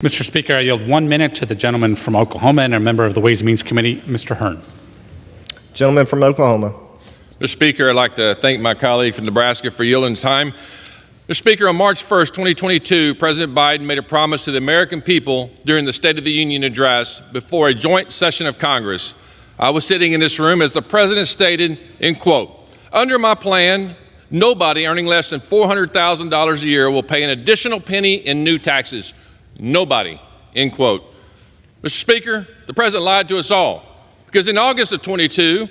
Mr. Speaker, I yield 1 minute to the gentleman from Oklahoma and a member of the Ways and Means Committee, Mr. Hearn. Gentleman from Oklahoma. Mr. Speaker, I'd like to thank my colleague from Nebraska for yielding time. Mr. Speaker, on March 1st, 2022, President Biden made a promise to the American people during the State of the Union address before a joint session of Congress. I was sitting in this room as the President stated, in quote, "Under my plan, nobody earning less than $400,000 a year will pay an additional penny in new taxes. Nobody," end quote. Mr. Speaker, the President lied to us all because in August of 22,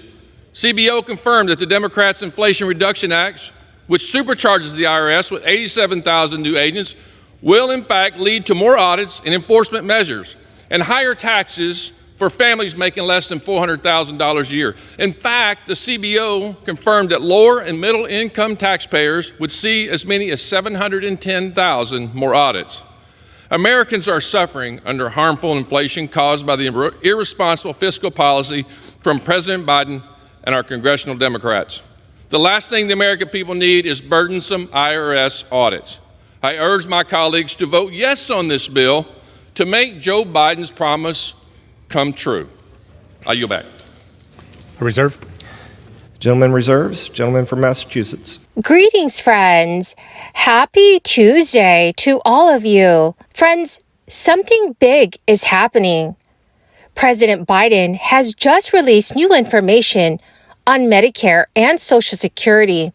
CBO confirmed that the Democrats' Inflation Reduction Act, which supercharges the IRS with 87,000 new agents, will in fact lead to more audits and enforcement measures and higher taxes for families making less than $400,000 a year. In fact, the CBO confirmed that lower and middle income taxpayers would see as many as 710,000 more audits. Americans are suffering under harmful inflation caused by the irresponsible fiscal policy from President Biden and our congressional Democrats. The last thing the American people need is burdensome IRS audits. I urge my colleagues to vote yes on this bill to make Joe Biden's promise come true. I yield back. A reserve. Gentleman reserves. Gentleman from Massachusetts. Greetings, friends. Happy Tuesday to all of you. Friends, something big is happening. President Biden has just released new information on Medicare and Social Security.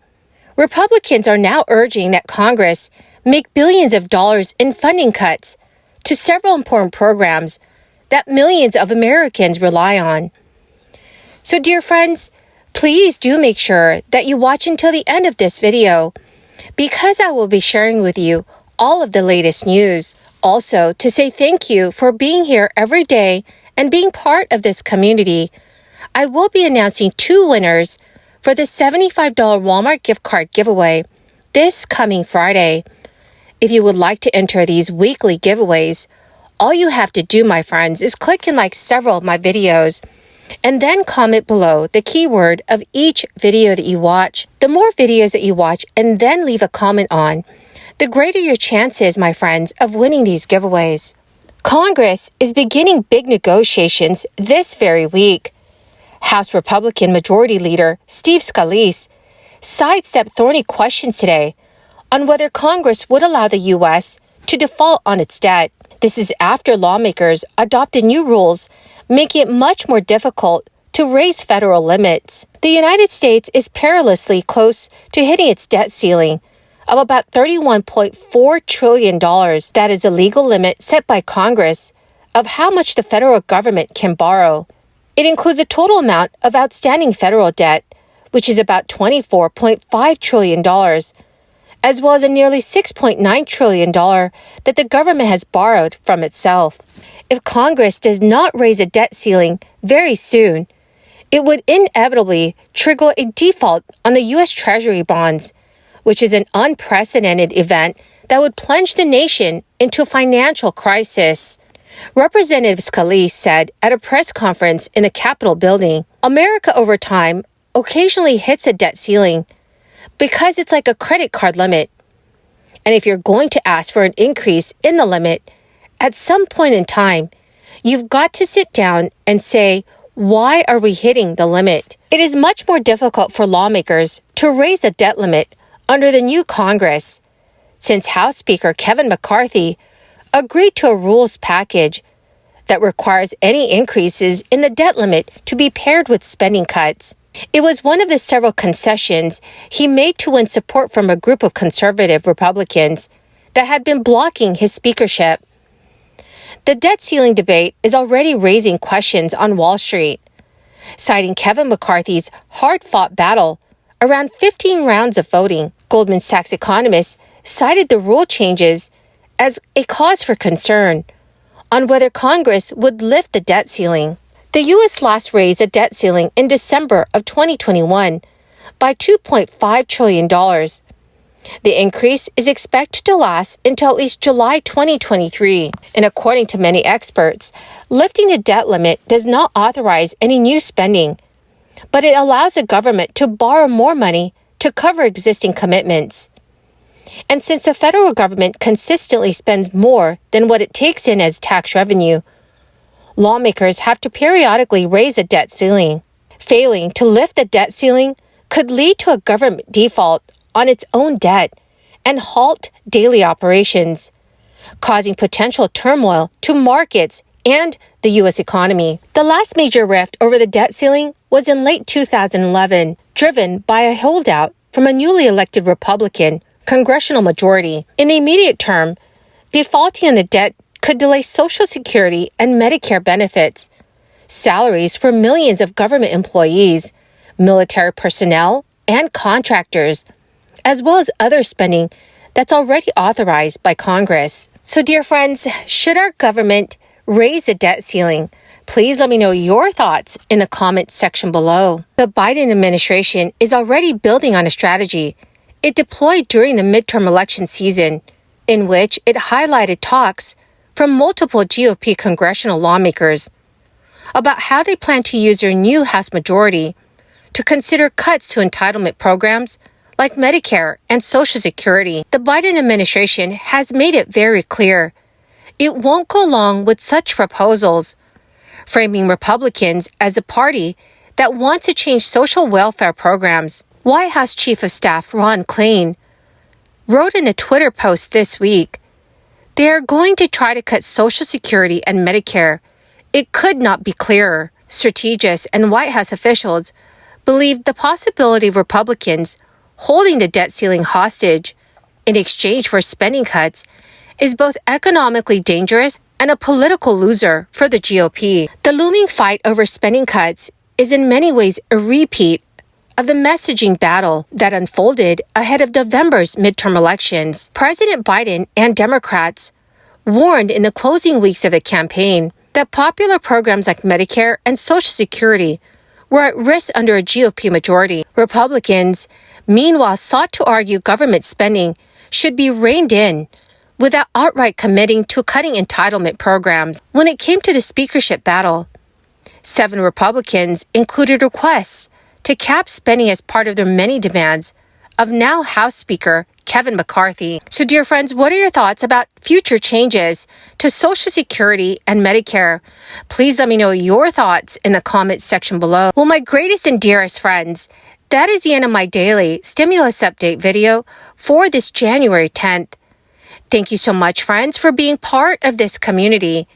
Republicans are now urging that Congress make billions of dollars in funding cuts to several important programs that millions of Americans rely on. So, dear friends, please do make sure that you watch until the end of this video because I will be sharing with you all of the latest news. Also, to say thank you for being here every day and being part of this community, I will be announcing 2 winners for the $75 Walmart gift card giveaway this coming Friday. If you would like to enter these weekly giveaways, all you have to do, my friends, is click and like several of my videos and then comment below the keyword of each video that you watch. The more videos that you watch and then leave a comment on, the greater your chances, my friends, of winning these giveaways. Congress is beginning big negotiations this very week. House Republican Majority Leader Steve Scalise sidestepped thorny questions today on whether Congress would allow the U.S. to default on its debt. This is after lawmakers adopted new rules making it much more difficult to raise federal limits. The United States is perilously close to hitting its debt ceiling of about $31.4 trillion. That is a legal limit set by Congress of how much the federal government can borrow. It includes a total amount of outstanding federal debt, which is about $24.5 trillion, as well as a nearly $6.9 trillion that the government has borrowed from itself. If Congress does not raise a debt ceiling very soon, it would inevitably trigger a default on the U.S. Treasury bonds, which is an unprecedented event that would plunge the nation into a financial crisis. Representative Scalise said at a press conference in the Capitol building, "America over time occasionally hits a debt ceiling because it's like a credit card limit. And if you're going to ask for an increase in the limit, at some point in time, you've got to sit down and say, why are we hitting the limit?" It is much more difficult for lawmakers to raise a debt limit under the new Congress, since House Speaker Kevin McCarthy agreed to a rules package that requires any increases in the debt limit to be paired with spending cuts. It was one of the several concessions he made to win support from a group of conservative Republicans that had been blocking his speakership. The debt ceiling debate is already raising questions on Wall Street, citing Kevin McCarthy's hard-fought battle around 15 rounds of voting. Goldman Sachs economists cited the rule changes as a cause for concern on whether Congress would lift the debt ceiling. The U.S. last raised a debt ceiling in December of 2021 by $2.5 trillion. The increase is expected to last until at least July 2023. And according to many experts, lifting the debt limit does not authorize any new spending, but it allows the government to borrow more money to cover existing commitments. And since the federal government consistently spends more than what it takes in as tax revenue, lawmakers have to periodically raise a debt ceiling. Failing to lift the debt ceiling could lead to a government default on its own debt and halt daily operations, causing potential turmoil to markets and the U.S. economy. The last major rift over the debt ceiling was in late 2011, driven by a holdout from a newly elected Republican congressional majority. In the immediate term, defaulting on the debt could delay Social Security and Medicare benefits, salaries for millions of government employees, military personnel, and contractors, as well as other spending that's already authorized by Congress. So, dear friends, should our government raise the debt ceiling? Please let me know your thoughts in the comments section below. The Biden administration is already building on a strategy it deployed during the midterm election season, in which it highlighted talks from multiple GOP congressional lawmakers about how they plan to use their new House majority to consider cuts to entitlement programs like Medicare and Social Security. The Biden administration has made it very clear it won't go along with such proposals, framing Republicans as a party that wants to change social welfare programs. White House Chief of Staff Ron Klain wrote in a Twitter post this week, "They are going to try to cut Social Security and Medicare. It could not be clearer." Strategists and White House officials believe the possibility of Republicans holding the debt ceiling hostage in exchange for spending cuts is both economically dangerous and a political loser for the GOP. The looming fight over spending cuts is in many ways a repeat of the messaging battle that unfolded ahead of November's midterm elections. President Biden and Democrats warned in the closing weeks of the campaign that popular programs like Medicare and Social Security were at risk under a GOP majority. Republicans, meanwhile, sought to argue government spending should be reined in without outright committing to cutting entitlement programs. When it came to the speakership battle, 7 Republicans included requests to cap spending as part of their many demands of now House Speaker Kevin McCarthy. So, dear friends, what are your thoughts about future changes to Social Security and Medicare? Please let me know your thoughts in the comments section below. Well, my greatest and dearest friends, that is the end of my daily stimulus update video for this January 10th. Thank you so much, friends, for being part of this community.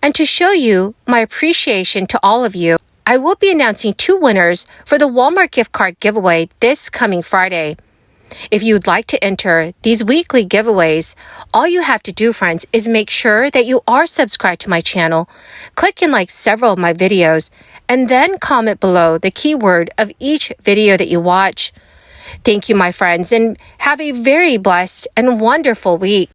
And to show you my appreciation to all of you, I will be announcing 2 winners for the Walmart gift card giveaway this coming Friday. If you would like to enter these weekly giveaways, all you have to do, friends, is make sure that you are subscribed to my channel, click and like several of my videos, and then comment below the keyword of each video that you watch. Thank you, my friends, and have a very blessed and wonderful week.